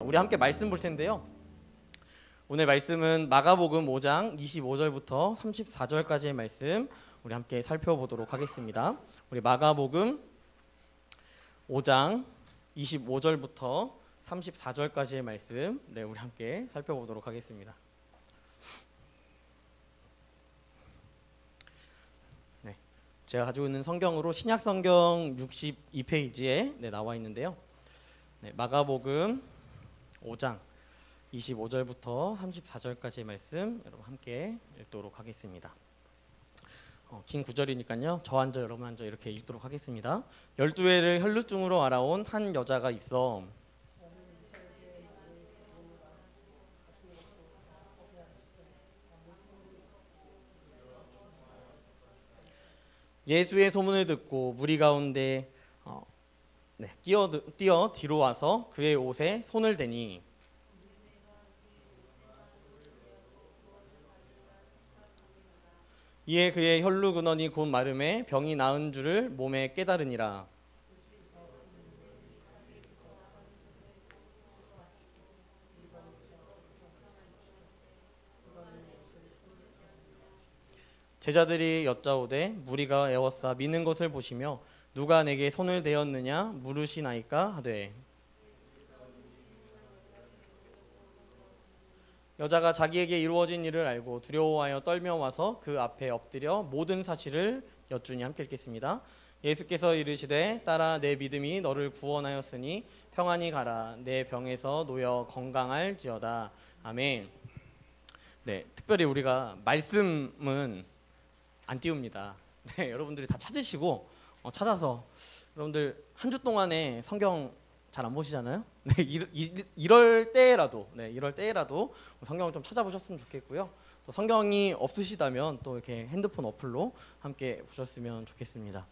우리 함께 말씀 볼 텐데요. 오늘 말씀은 마가복음 5장 25절부터 34절까지의 말씀 우리 함께 살펴보도록 하겠습니다. 우리 마가복음 5장 25절부터 34절까지의 말씀 우리 함께 살펴보도록 하겠습니다. 제가 가지고 있는 성경으로 신약성경 62페이지에 나와 있는데요. 마가복음 5장 25절부터 34절까지의 말씀 여러분 함께 읽도록 하겠습니다. 긴 구절이니까요. 저 앉아 여러분 앉아 이렇게 읽도록 하겠습니다. 12해를 혈루증으로 알아온 한 여자가 있어 예수의 소문을 듣고 무리 가운데 뛰어 뒤로 와서 그의 옷에 손을 대니 이에 그의 혈루 근원이 곧 마름에 병이 나은 줄을 몸에 깨달으니라. 제자들이 여짜오되 무리가 애워싸 미는 것을 보시며 누가 내게 손을 대었느냐 물으시나이까 하되 여자가 자기에게 이루어진 일을 알고 두려워하여 떨며 와서 그 앞에 엎드려 모든 사실을 여쭈니 함께 읽겠습니다. 예수께서 이르시되 딸아 내 믿음이 너를 구원하였으니 평안히 가라 내 병에서 놓여 건강할지어다. 아멘. 특별히 우리가 말씀은 안 띄웁니다. 여러분들이 다 찾으시고 찾아서 여러분들 한 주 동안에 성경 잘 안 보시잖아요. 이럴 때라도 성경을 좀 찾아보셨으면 좋겠고요. 또 성경이 없으시다면 또 이렇게 핸드폰 어플로 함께 보셨으면 좋겠습니다.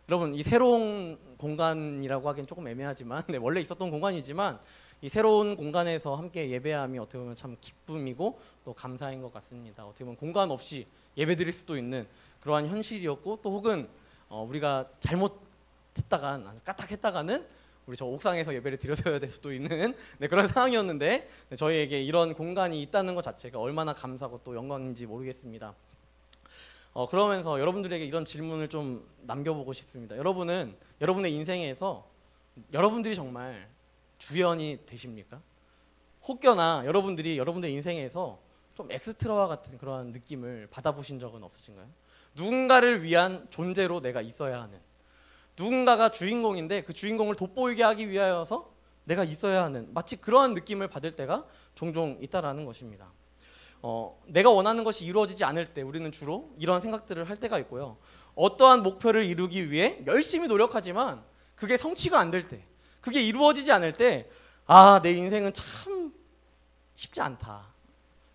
여러분 이 새로운 공간이라고 하기엔 조금 애매하지만 원래 있었던 공간이지만 이 새로운 공간에서 함께 예배함이 어떻게 보면 참 기쁨이고 또 감사인 것 같습니다. 어떻게 보면 공간 없이 예배드릴 수도 있는 그러한 현실이었고 또 혹은 우리가 잘못했다간 까딱했다가는 우리 저 옥상에서 예배를 드려야 될 수도 있는 그런 상황이었는데 저희에게 이런 공간이 있다는 것 자체가 얼마나 감사하고 또 영광인지 모르겠습니다. 그러면서 여러분들에게 이런 질문을 좀 남겨보고 싶습니다. 여러분은 여러분의 인생에서 여러분들이 정말 주연이 되십니까? 혹여나 여러분들이 여러분의 인생에서 좀 엑스트라와 같은 그러한 느낌을 받아보신 적은 없으신가요? 누군가를 위한 존재로 내가 있어야 하는, 누군가가 주인공인데 그 주인공을 돋보이게 하기 위하여서 내가 있어야 하는 마치 그러한 느낌을 받을 때가 종종 있다라는 것입니다. 내가 원하는 것이 이루어지지 않을 때 우리는 주로 이런 생각들을 할 때가 있고요. 어떠한 목표를 이루기 위해 열심히 노력하지만 그게 성취가 안 될 때, 그게 이루어지지 않을 때 내 인생은 참 쉽지 않다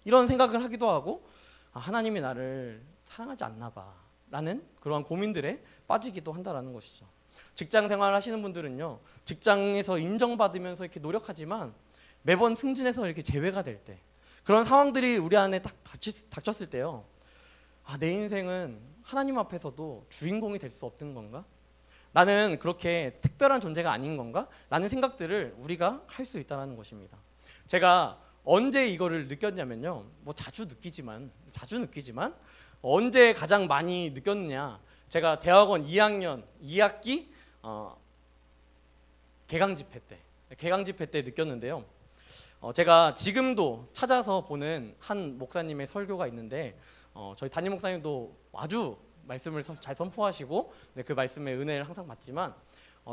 이런 생각을 하기도 하고 하나님이 나를 사랑하지 않나 봐 라는 그러한 고민들에 빠지기도 한다라는 것이죠. 직장 생활 하시는 분들은요, 직장에서 인정받으면서 이렇게 노력하지만 매번 승진해서 이렇게 제외가 될 때, 그런 상황들이 우리 안에 딱 닥쳤을 때요, 내 인생은 하나님 앞에서도 주인공이 될 수 없는 건가? 나는 그렇게 특별한 존재가 아닌 건가? 라는 생각들을 우리가 할 수 있다는 것입니다. 제가 언제 이거를 느꼈냐면요, 자주 느끼지만 언제 가장 많이 느꼈느냐, 제가 대학원 2학년 2학기 개강 집회 때 느꼈는데요. 제가 지금도 찾아서 보는 한 목사님의 설교가 있는데 저희 담임 목사님도 아주 말씀을 잘 선포하시고 그 말씀의 은혜를 항상 받지만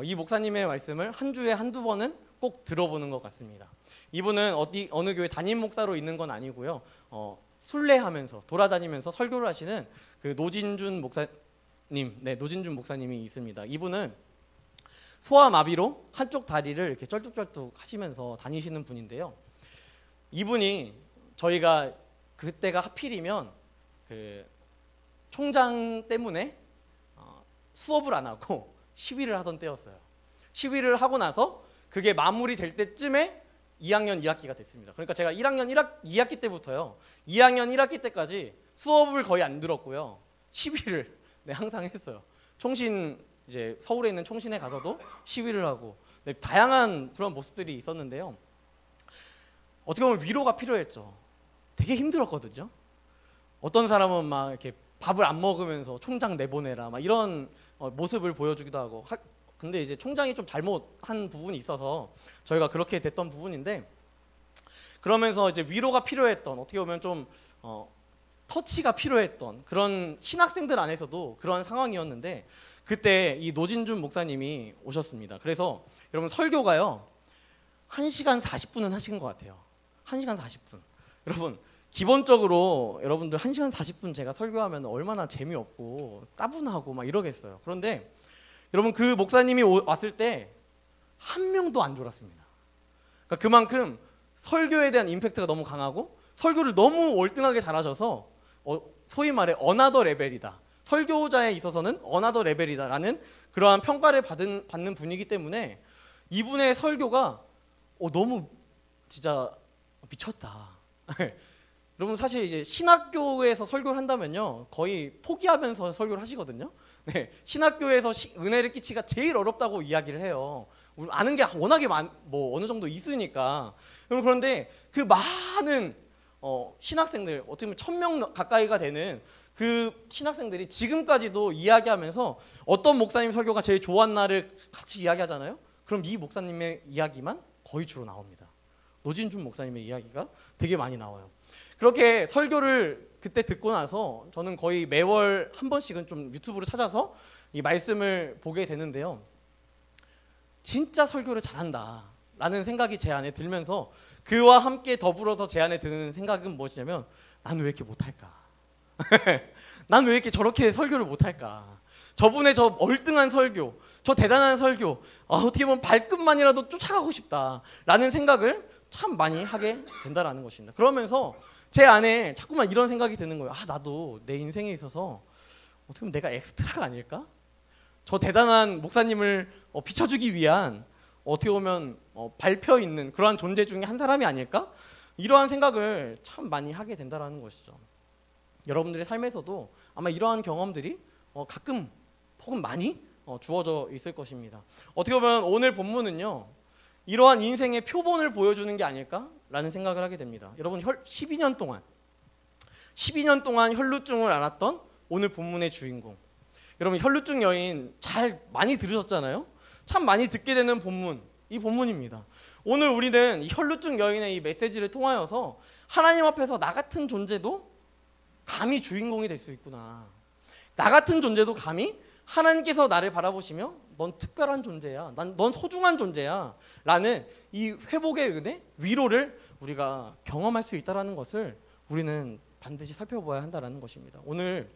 이 목사님의 말씀을 한 주에 한두 번은 꼭 들어보는 것 같습니다. 이분은 어느 교회 담임 목사로 있는 건 아니고요. 순례하면서 돌아다니면서 설교를 하시는 그 노진준 목사님이 있습니다. 이분은 소아마비로 한쪽 다리를 이렇게 쩔뚝쩔뚝 하시면서 다니시는 분인데요. 이분이 저희가 그때가 하필이면 그 총장 때문에 수업을 안 하고 시위를 하던 때였어요. 시위를 하고 나서 그게 마무리될 때쯤에 2학년 2학기가 됐습니다. 그러니까 제가 1학년 2학기 때부터요, 2학년 1학기 때까지 수업을 거의 안 들었고요, 시위를 항상 했어요. 총신 이제 서울에 있는 총신에 가서도 시위를 하고 다양한 그런 모습들이 있었는데요. 어떻게 보면 위로가 필요했죠. 되게 힘들었거든요. 어떤 사람은 막 이렇게 밥을 안 먹으면서 총장 내보내라 막 이런 모습을 보여주기도 하고. 근데 이제 총장이 좀 잘못한 부분이 있어서 저희가 그렇게 됐던 부분인데, 그러면서 이제 위로가 필요했던, 어떻게 보면 좀 터치가 필요했던 그런 신학생들 안에서도 그런 상황이었는데, 그때 이 노진준 목사님이 오셨습니다. 그래서 여러분 설교가요 1시간 40분은 하신 것 같아요. 1시간 40분. 여러분 기본적으로 여러분들 1시간 40분 제가 설교하면 얼마나 재미없고 따분하고 막 이러겠어요. 그런데 여러분 그 목사님이 왔을 때 한 명도 안 졸았습니다. 그러니까 그만큼 설교에 대한 임팩트가 너무 강하고 설교를 너무 월등하게 잘하셔서 소위 말해 어나더 레벨이다, 설교자에 있어서는 어나더 레벨이다라는 그러한 평가를 받는 분이기 때문에 이분의 설교가 너무 진짜 미쳤다. 여러분 사실 이제 신학교에서 설교를 한다면요 거의 포기하면서 설교를 하시거든요. 네, 신학교에서 은혜를 끼치기가 제일 어렵다고 이야기를 해요. 우리 아는 게 워낙에 뭐 어느 정도 있으니까. 그런데 그 많은 신학생들, 어떻게 보면 1000명 가까이가 되는 그 신학생들이 지금까지도 이야기하면서 어떤 목사님 설교가 제일 좋았나를 같이 이야기하잖아요. 그럼 이 목사님의 이야기만 거의 주로 나옵니다. 노진준 목사님의 이야기가 되게 많이 나와요. 그렇게 설교를 그때 듣고 나서 저는 거의 매월 한 번씩은 좀 유튜브를 찾아서 이 말씀을 보게 되는데요. 진짜 설교를 잘한다 라는 생각이 제 안에 들면서, 그와 함께 더불어서 제 안에 드는 생각은 무엇이냐면, 난 왜 이렇게 못할까? 난 왜 이렇게 저렇게 설교를 못할까? 저분의 저 얼등한 설교, 저 대단한 설교, 어떻게 보면 발끝만이라도 쫓아가고 싶다 라는 생각을 참 많이 하게 된다라는 것입니다. 그러면서 제 안에 자꾸만 이런 생각이 드는 거예요. 나도 내 인생에 있어서 어떻게 보면 내가 엑스트라가 아닐까? 저 대단한 목사님을 비춰주기 위한 어떻게 보면 밟혀 있는 그러한 존재 중에 한 사람이 아닐까? 이러한 생각을 참 많이 하게 된다는 것이죠. 여러분들의 삶에서도 아마 이러한 경험들이 가끔 혹은 많이 주어져 있을 것입니다. 어떻게 보면 오늘 본문은요 이러한 인생의 표본을 보여주는 게 아닐까라는 생각을 하게 됩니다. 여러분 12년 동안 혈루증을 앓았던 오늘 본문의 주인공, 여러분 혈루증 여인 잘 많이 들으셨잖아요. 참 많이 듣게 되는 본문, 이 본문입니다. 오늘 우리는 이 혈루증 여인의 이 메시지를 통하여서 하나님 앞에서 나 같은 존재도 감히 주인공이 될 수 있구나, 나 같은 존재도 감히 하나님께서 나를 바라보시며 넌 특별한 존재야, 넌 소중한 존재야 라는 이 회복의 은혜, 위로를 우리가 경험할 수 있다는 것을 우리는 반드시 살펴봐야 한다는 것입니다. 오늘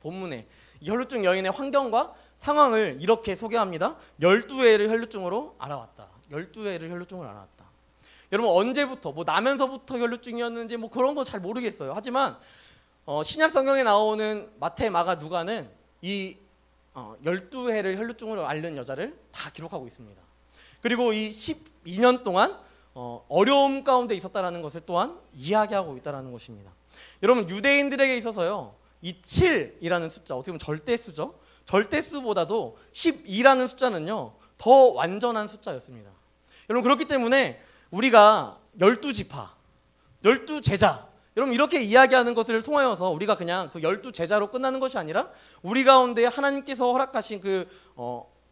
본문에 이 혈루증 여인의 환경과 상황을 이렇게 소개합니다. 12회를 혈루증으로 알아왔다. 12회를 혈루증을 알아왔다. 여러분 언제부터, 뭐 나면서부터 혈루증이었는지 뭐 그런 거 잘 모르겠어요. 하지만 신약 성경에 나오는 마태, 마가, 누가는 이 12회를 혈루증으로 앓는 여자를 다 기록하고 있습니다. 그리고 이 12년 동안 어려움 가운데 있었다는 것을 또한 이야기하고 있다는 것입니다. 여러분 유대인들에게 있어서요 이 7이라는 숫자, 어떻게 보면 절대수죠. 절대수보다도 12라는 숫자는요 더 완전한 숫자였습니다. 여러분 그렇기 때문에 우리가 12지파, 12제자, 여러분 이렇게 이야기하는 것을 통하여서 우리가 그냥 그 12제자로 끝나는 것이 아니라 우리 가운데 하나님께서 허락하신 그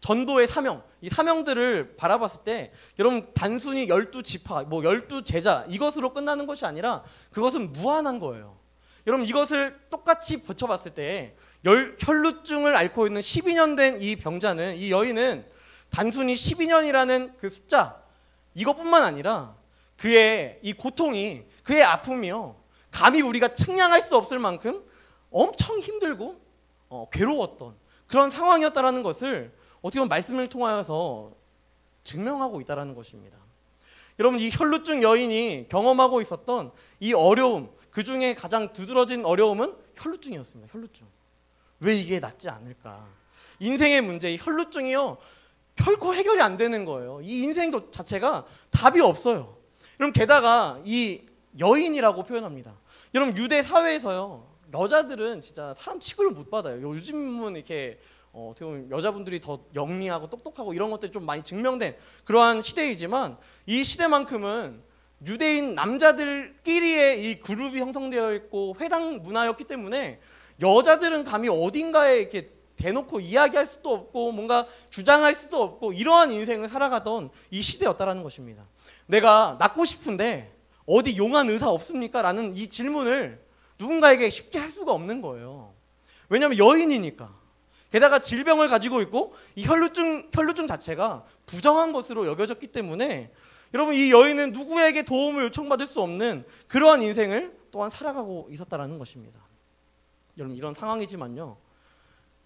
전도의 사명, 이 사명들을 바라봤을 때 여러분 단순히 12지파, 뭐 12제자 이것으로 끝나는 것이 아니라 그것은 무한한 거예요. 여러분 이것을 똑같이 붙여봤을 때 혈루증을 앓고 있는 12년 된 이 병자는, 이 여인은 단순히 12년이라는 그 숫자 이것뿐만 아니라 그의 이 고통이, 그의 아픔이요 감히 우리가 측량할 수 없을 만큼 엄청 힘들고 괴로웠던 그런 상황이었다는 것을 어떻게 보면 말씀을 통하여서 증명하고 있다는 것입니다. 여러분 이 혈루증 여인이 경험하고 있었던 이 어려움, 그 중에 가장 두드러진 어려움은 혈루증이었습니다. 혈루증. 왜 이게 낫지 않을까? 인생의 문제, 이 혈루증이요 결코 해결이 안 되는 거예요. 이 인생 자체가 답이 없어요. 여러분 게다가 이 여인이라고 표현합니다. 여러분 유대 사회에서요 여자들은 진짜 사람 취급을 못 받아요. 요즘은 이렇게 어떻게 보면 여자분들이 더 영리하고 똑똑하고 이런 것들이 좀 많이 증명된 그러한 시대이지만 이 시대만큼은 유대인 남자들끼리의 이 그룹이 형성되어 있고 회당 문화였기 때문에 여자들은 감히 어딘가에 이렇게 대놓고 이야기할 수도 없고 뭔가 주장할 수도 없고 이러한 인생을 살아가던 이 시대였다라는 것입니다. 내가 낳고 싶은데 어디 용한 의사 없습니까? 라는 이 질문을 누군가에게 쉽게 할 수가 없는 거예요. 왜냐하면 여인이니까. 게다가 질병을 가지고 있고 이 혈루증 자체가 부정한 것으로 여겨졌기 때문에 여러분 이 여인은 누구에게 도움을 요청받을 수 없는 그러한 인생을 또한 살아가고 있었다라는 것입니다. 여러분 이런 상황이지만요.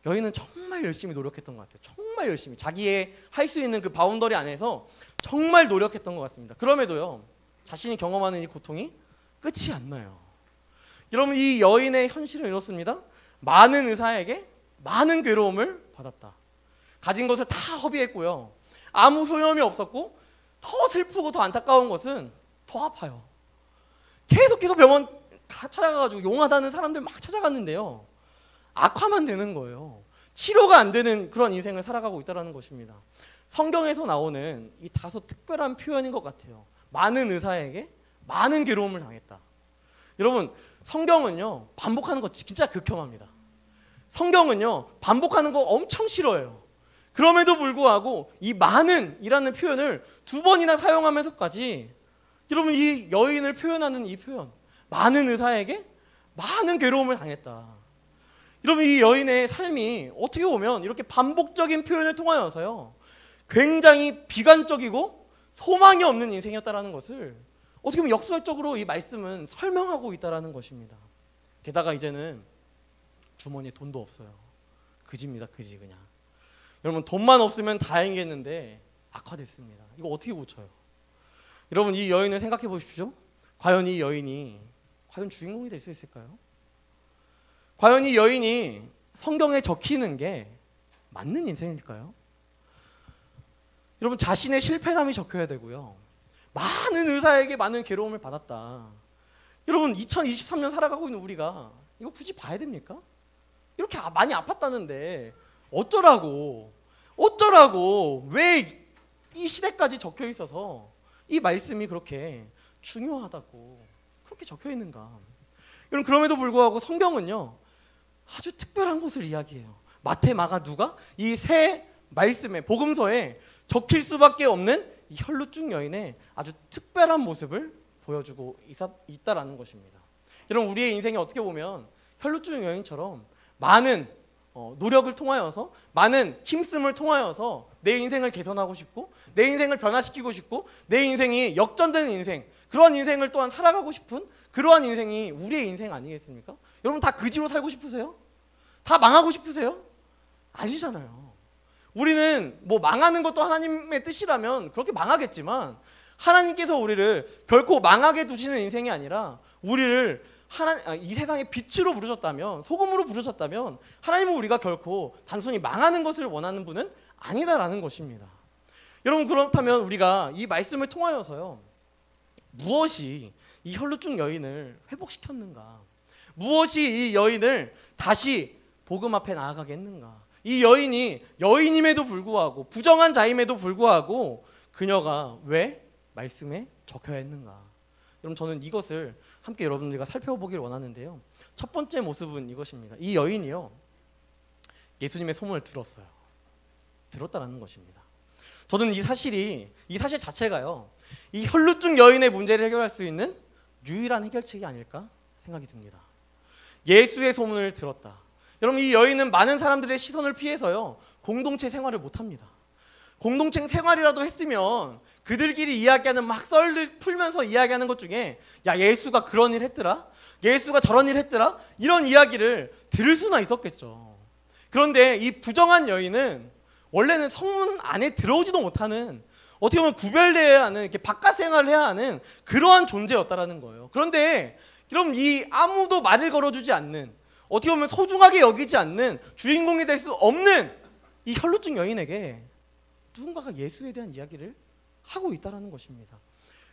여인은 정말 열심히 노력했던 것 같아요. 정말 열심히 자기의 할 수 있는 그 바운더리 안에서 정말 노력했던 것 같습니다. 그럼에도요. 자신이 경험하는 이 고통이 끝이 안 나요. 여러분 이 여인의 현실은 이렇습니다. 많은 의사에게 많은 괴로움을 받았다. 가진 것을 다 허비했고요. 아무 효험이 없었고 더 슬프고 더 안타까운 것은 더 아파요. 계속 병원 찾아가가지고 용하다는 사람들 막 찾아갔는데요. 악화만 되는 거예요. 치료가 안 되는 그런 인생을 살아가고 있다는 것입니다. 성경에서 나오는 이 다소 특별한 표현인 것 같아요. 많은 의사에게 많은 괴로움을 당했다. 여러분 성경은요 반복하는 거 진짜 극혐합니다. 성경은요 반복하는 거 엄청 싫어해요. 그럼에도 불구하고 이 많은이라는 표현을 2번이나 사용하면서까지 여러분 이 여인을 표현하는 이 표현 많은 의사에게 많은 괴로움을 당했다. 여러분 이 여인의 삶이 어떻게 보면 이렇게 반복적인 표현을 통하여서요 굉장히 비관적이고 소망이 없는 인생이었다라는 것을 어떻게 보면 역설적으로 이 말씀은 설명하고 있다라는 것입니다. 게다가 이제는 주머니에 돈도 없어요. 그지입니다. 그지 그냥. 여러분 돈만 없으면 다행이겠는데 악화됐습니다. 이거 어떻게 고쳐요? 여러분 이 여인을 생각해 보십시오. 과연 이 여인이 과연 주인공이 될 수 있을까요? 과연 이 여인이 성경에 적히는 게 맞는 인생일까요? 여러분 자신의 실패담이 적혀야 되고요. 많은 의사에게 많은 괴로움을 받았다. 여러분 2023년 살아가고 있는 우리가 이거 굳이 봐야 됩니까? 이렇게 많이 아팠다는데 어쩌라고 왜 이 시대까지 적혀 있어서 이 말씀이 그렇게 중요하다고 그렇게 적혀 있는가? 여러분 그럼에도 불구하고 성경은요 아주 특별한 것을 이야기해요. 마태, 마가, 누가 이 세 말씀에 복음서에 적힐 수밖에 없는 이 혈루증 여인의 아주 특별한 모습을 보여주고 있다라는 것입니다. 여러분 우리의 인생이 어떻게 보면 혈루증 여인처럼 많은 노력을 통하여서 많은 힘씀을 통하여서 내 인생을 개선하고 싶고 내 인생을 변화시키고 싶고 내 인생이 역전되는 인생 그러한 인생을 또한 살아가고 싶은 그러한 인생이 우리의 인생 아니겠습니까? 여러분 다 그지로 살고 싶으세요? 다 망하고 싶으세요? 아니잖아요. 우리는 뭐 망하는 것도 하나님의 뜻이라면 그렇게 망하겠지만 하나님께서 우리를 결코 망하게 두시는 인생이 아니라 우리를 이 세상의 빛으로 부르셨다면 소금으로 부르셨다면 하나님은 우리가 결코 단순히 망하는 것을 원하는 분은 아니다라는 것입니다. 여러분 그렇다면 우리가 이 말씀을 통하여서요 무엇이 이 혈루증 여인을 회복시켰는가? 무엇이 이 여인을 다시 복음 앞에 나아가게 했는가? 이 여인이 여인임에도 불구하고 부정한 자임에도 불구하고 그녀가 왜 말씀에 적혀야 했는가? 여러분 저는 이것을 함께 여러분들과 살펴보길 원하는데요. 첫 번째 모습은 이것입니다. 이 여인이요 예수님의 소문을 들었다라는 것입니다. 저는 이 사실 자체가요 이 혈루증 여인의 문제를 해결할 수 있는 유일한 해결책이 아닐까 생각이 듭니다. 예수의 소문을 들었다. 여러분 이 여인은 많은 사람들의 시선을 피해서요 공동체 생활을 못합니다. 공동체 생활이라도 했으면 그들끼리 이야기하는 막 썰을 풀면서 이야기하는 것 중에 야 예수가 그런 일 했더라? 예수가 저런 일 했더라? 이런 이야기를 들을 수나 있었겠죠. 그런데 이 부정한 여인은 원래는 성문 안에 들어오지도 못하는 어떻게 보면 구별되어야 하는 이렇게 바깥 생활을 해야 하는 그러한 존재였다라는 거예요. 그런데 그럼 이 아무도 말을 걸어주지 않는 어떻게 보면 소중하게 여기지 않는 주인공이 될 수 없는 이 혈루증 여인에게 누군가가 예수에 대한 이야기를 하고 있다는 것입니다.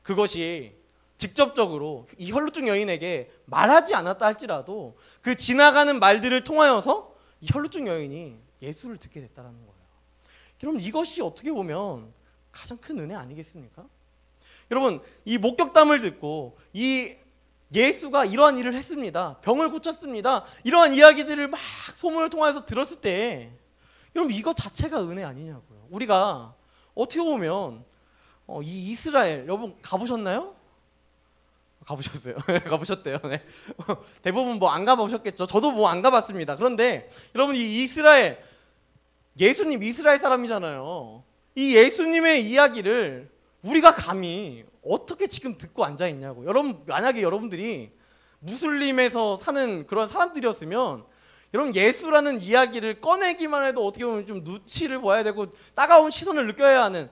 그것이 직접적으로 이 혈루증 여인에게 말하지 않았다 할지라도 그 지나가는 말들을 통하여서 이 혈루증 여인이 예수를 듣게 됐다는 거예요. 여러분 이것이 어떻게 보면 가장 큰 은혜 아니겠습니까? 여러분 이 목격담을 듣고 이 예수가 이러한 일을 했습니다. 병을 고쳤습니다. 이러한 이야기들을 막 소문을 통해서 들었을 때 여러분 이것 자체가 은혜 아니냐고요. 우리가 어떻게 보면 이 이스라엘 여러분 가보셨나요? 가보셨어요? 가보셨대요. 네. 대부분 뭐 안 가보셨겠죠. 저도 뭐 안 가봤습니다. 그런데 여러분 이 이스라엘 예수님 이스라엘 사람이잖아요. 이 예수님의 이야기를 우리가 감히 어떻게 지금 듣고 앉아 있냐고. 여러분 만약에 여러분들이 무슬림에서 사는 그런 사람들이었으면 여러분 예수라는 이야기를 꺼내기만 해도 어떻게 보면 좀 눈치를 봐야 되고 따가운 시선을 느껴야 하는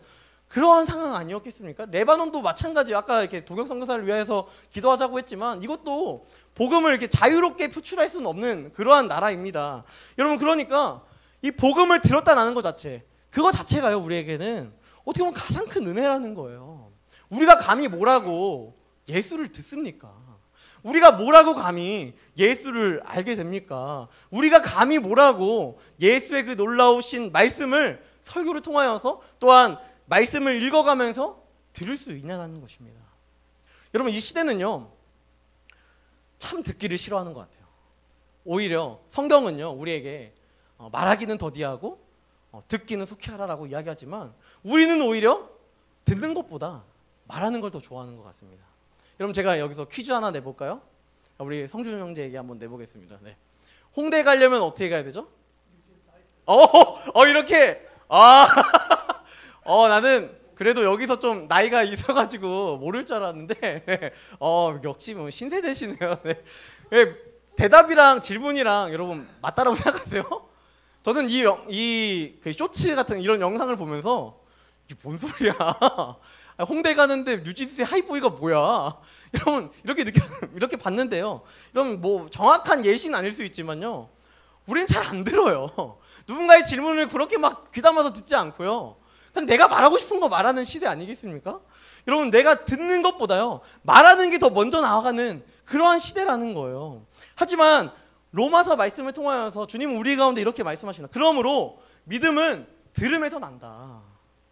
그러한 상황 아니었겠습니까? 레바논도 마찬가지. 아까 이렇게 동역 선교사를 위해서 기도하자고 했지만 이것도 복음을 이렇게 자유롭게 표출할 수는 없는 그러한 나라입니다. 여러분 그러니까 이 복음을 들었다는 것 자체, 그거 자체가요 우리에게는 어떻게 보면 가장 큰 은혜라는 거예요. 우리가 감히 뭐라고 예수를 듣습니까? 우리가 뭐라고 감히 예수를 알게 됩니까? 우리가 감히 뭐라고 예수의 그 놀라우신 말씀을 설교를 통하여서 또한 말씀을 읽어가면서 들을 수 있냐는 것입니다. 여러분 이 시대는요 참 듣기를 싫어하는 것 같아요. 오히려 성경은요 우리에게 말하기는 더디하고 듣기는 속히 하라라고 이야기하지만 우리는 오히려 듣는 것보다 말하는 걸 더 좋아하는 것 같습니다. 여러분 제가 여기서 퀴즈 하나 내볼까요? 우리 성준 형제에게 한번 내보겠습니다. 네. 홍대 가려면 어떻게 가야 되죠? 이렇게 나는 그래도 여기서 좀 나이가 있어가지고 모를 줄 알았는데 역시 뭐 신세대시네요. 네. 대답이랑 질문이랑 여러분 맞다라고 생각하세요? 저는 그 쇼츠 같은 이런 영상을 보면서 이게 뭔 소리야? 홍대 가는데 뉴진스의 하이보이가 뭐야? 여러분 이렇게 봤는데요. 여러분 뭐 정확한 예시는 아닐 수 있지만요. 우리는 잘 안 들어요. 누군가의 질문을 그렇게 막 귀담아서 듣지 않고요. 그냥 내가 말하고 싶은 거 말하는 시대 아니겠습니까? 여러분 내가 듣는 것보다요 말하는 게 더 먼저 나아가는 그러한 시대라는 거예요. 하지만 로마서 말씀을 통하여서 주님은 우리 가운데 이렇게 말씀하십니다. 그러므로 믿음은 들음에서 난다.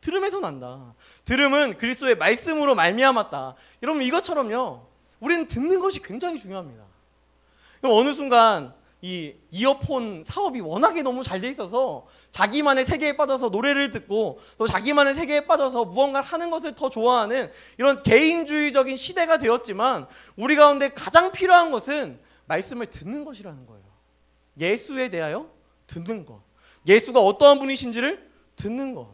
들음에서 난다. 들음은 그리스도의 말씀으로 말미암았다. 여러분 이것처럼요 우리는 듣는 것이 굉장히 중요합니다. 어느 순간 이 이어폰 사업이 워낙에 너무 잘 돼 있어서 자기만의 세계에 빠져서 노래를 듣고 또 자기만의 세계에 빠져서 무언가를 하는 것을 더 좋아하는 이런 개인주의적인 시대가 되었지만 우리 가운데 가장 필요한 것은 말씀을 듣는 것이라는 거예요. 예수에 대하여 듣는 것. 예수가 어떠한 분이신지를 듣는 것.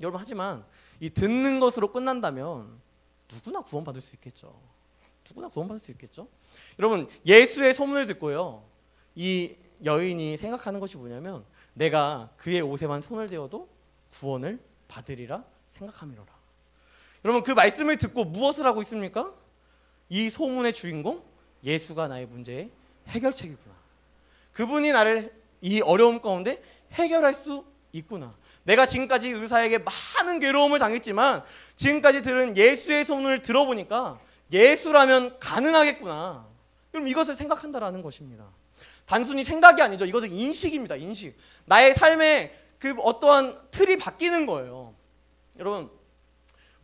여러분 하지만 이 듣는 것으로 끝난다면 누구나 구원받을 수 있겠죠. 누구나 구원받을 수 있겠죠. 여러분 예수의 소문을 듣고요 이 여인이 생각하는 것이 뭐냐면 내가 그의 옷에만 손을 대어도 구원을 받으리라 생각함이로라. 여러분 그 말씀을 듣고 무엇을 하고 있습니까? 이 소문의 주인공 예수가 나의 문제의 해결책이구나. 그분이 나를 이 어려움 가운데 해결할 수 있구나. 내가 지금까지 의사에게 많은 괴로움을 당했지만 지금까지 들은 예수의 소문을 들어보니까 예수라면 가능하겠구나. 그럼 이것을 생각한다라는 것입니다. 단순히 생각이 아니죠. 이것은 인식입니다. 인식. 나의 삶의 그 어떠한 틀이 바뀌는 거예요. 여러분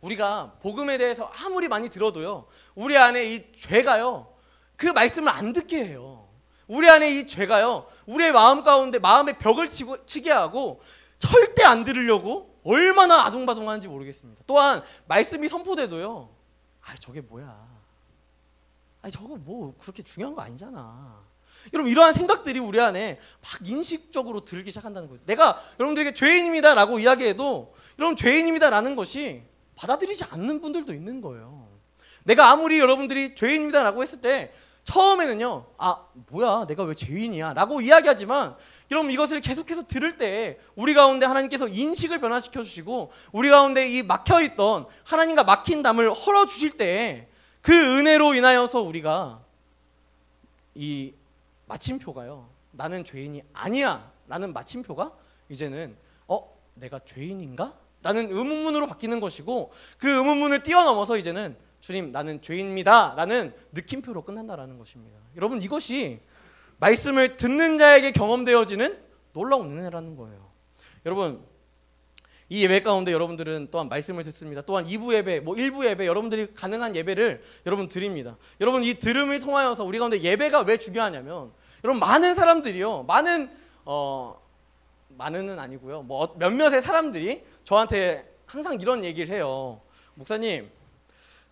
우리가 복음에 대해서 아무리 많이 들어도요 우리 안에 이 죄가요 그 말씀을 안 듣게 해요. 우리 안에 이 죄가요 우리의 마음 가운데 마음의 벽을 치게 하고 절대 안 들으려고 얼마나 아둥바둥하는지 모르겠습니다. 또한 말씀이 선포돼도요 저게 뭐야, 저거 뭐 그렇게 중요한 거 아니잖아. 여러분 이러한 생각들이 우리 안에 막 인식적으로 들기 시작한다는 거예요. 내가 여러분들에게 죄인입니다 라고 이야기해도 여러분 죄인입니다 라는 것이 받아들이지 않는 분들도 있는 거예요. 내가 아무리 여러분들이 죄인입니다 라고 했을 때 처음에는요 뭐야 내가 왜 죄인이야 라고 이야기하지만 여러분 이것을 계속해서 들을 때 우리 가운데 하나님께서 인식을 변화시켜 주시고 우리 가운데 이 막혀있던 하나님과 막힌 담을 헐어주실 때 그 은혜로 인하여서 우리가 이 마침표가요 나는 죄인이 아니야 라는 마침표가 이제는 내가 죄인인가? 라는 의문문으로 바뀌는 것이고 그 의문문을 뛰어넘어서 이제는 주님 나는 죄인입니다 라는 느낌표로 끝난다라는 것입니다. 여러분 이것이 말씀을 듣는 자에게 경험되어지는 놀라운 은혜라는 거예요. 여러분 이 예배 가운데 여러분들은 또한 말씀을 듣습니다. 또한 2부 예배, 1부 예배, 여러분들이 가능한 예배를 여러분 드립니다. 여러분 이 들음을 통하여서 우리 가운데 예배가 왜 중요하냐면, 여러분 많은 사람들이요, 많은은 아니고요, 몇몇의 사람들이 저한테 항상 이런 얘기를 해요. 목사님,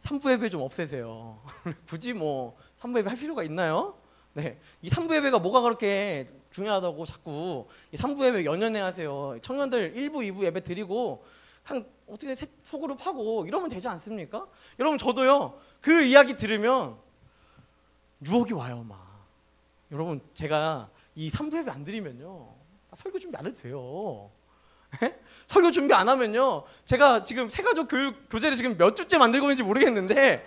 3부 예배 좀 없애세요. 굳이 3부 예배 할 필요가 있나요? 네, 이 3부 예배가 뭐가 그렇게 중요하다고 자꾸 이 3부 예배 연연해 하세요. 청년들 1부, 2부 예배 드리고 그냥 어떻게 소그룹 하고 이러면 되지 않습니까? 여러분 저도요, 그 이야기 들으면 유혹이 와요. 막 여러분, 제가 이 3부 예배 안 드리면요, 설교 준비 안 해도 돼요. 설교 준비 안 하면요, 제가 지금 새가족 교재를 지금 몇 주째 만들고 있는지 모르겠는데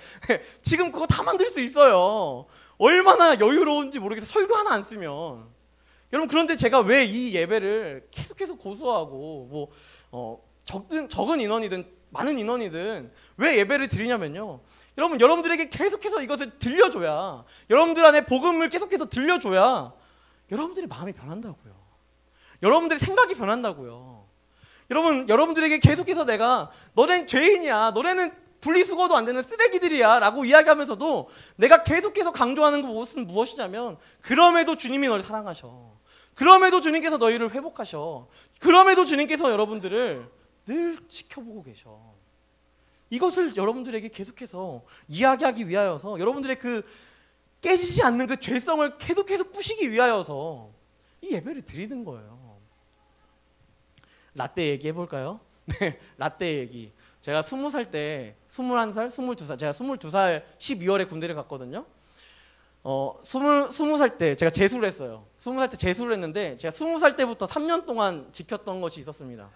지금 그거 다 만들 수 있어요. 얼마나 여유로운지 모르겠어요, 설교 하나 안 쓰면. 여러분, 그런데 제가 왜 이 예배를 계속해서 고수하고 적은 인원이든 많은 인원이든 왜 예배를 드리냐면요, 여러분들에게 계속해서 이것을 들려줘야, 여러분들 안에 복음을 계속해서 들려줘야 여러분들의 마음이 변한다고요. 여러분들의 생각이 변한다고요. 여러분들에게 계속해서 내가 너넨 죄인이야, 너네는 분리수거도 안 되는 쓰레기들이야 라고 이야기하면서도 내가 계속해서 강조하는 것은 무엇이냐면, 그럼에도 주님이 너를 사랑하셔, 그럼에도 주님께서 너희를 회복하셔, 그럼에도 주님께서 여러분들을 늘 지켜보고 계셔. 이것을 여러분들에게 계속해서 이야기하기 위하여서, 여러분들의 그 깨지지 않는 그 죄성을 계속해서 부시기 위하여서 이 예배를 드리는 거예요. 라떼 얘기 해볼까요? 네, 라떼 얘기. 제가 20살 때, 21살, 22살, 제가 22살 12월에 군대를 갔거든요. 20살 때 제가 재수를 했어요. 20살 때 재수를 했는데, 제가 20살 때부터 3년 동안 지켰던 것이 있었습니다.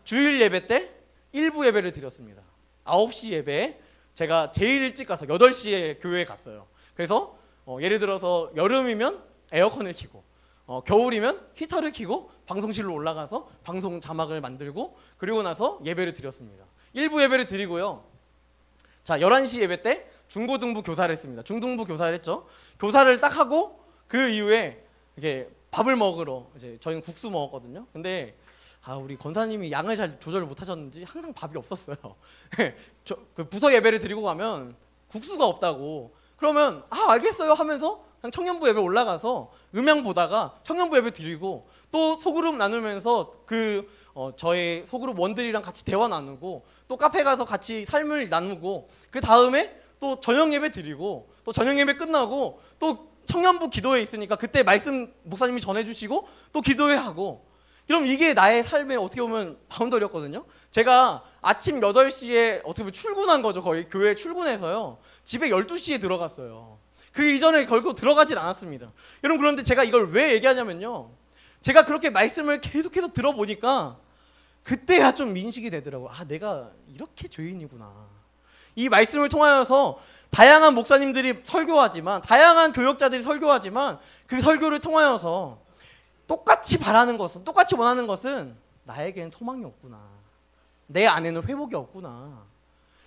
주일 예배 때 1부 예배를 드렸습니다. 9시 예배에 제가 제일 일찍 가서 8시에 교회에 갔어요. 그래서 예를 들어서 여름이면 에어컨을 켜고, 겨울이면 히터를 켜고 방송실로 올라가서 방송 자막을 만들고, 그리고 나서 예배를 드렸습니다. 1부 예배를 드리고요. 자, 11시 예배 때 중고등부 교사를 했습니다. 중등부 교사를 했죠. 교사를 딱 하고 그 이후에 이렇게 밥을 먹으러, 이제 저희는 국수 먹었거든요. 근데 우리 권사님이 양을 잘 조절을 못하셨는지 항상 밥이 없었어요. 그 부서 예배를 드리고 가면 국수가 없다고. 그러면 알겠어요 하면서 그냥 청년부 예배 올라가서 음향 보다가 청년부 예배 드리고, 또 소그룹 나누면서 저희 소그룹 원들이랑 같이 대화 나누고, 또 카페 가서 같이 삶을 나누고, 그 다음에 또 저녁 예배 드리고, 또 저녁 예배 끝나고 또 청년부 기도회 있으니까 그때 말씀 목사님이 전해주시고 또 기도회 하고. 그럼 이게 나의 삶의 어떻게 보면 바운더리였거든요. 제가 아침 8시에 어떻게 보면 출근한 거죠. 거의 교회 출근해서요, 집에 12시에 들어갔어요. 그 이전에 결국 들어가질 않았습니다. 여러분, 그런데 제가 이걸 왜 얘기하냐면요, 제가 그렇게 말씀을 계속해서 들어보니까 그때야 좀 인식이 되더라고요. 내가 이렇게 죄인이구나. 이 말씀을 통하여서 다양한 목사님들이 설교하지만, 다양한 교역자들이 설교하지만, 그 설교를 통하여서 똑같이 바라는 것은, 똑같이 원하는 것은 나에겐 소망이 없구나, 내 안에는 회복이 없구나.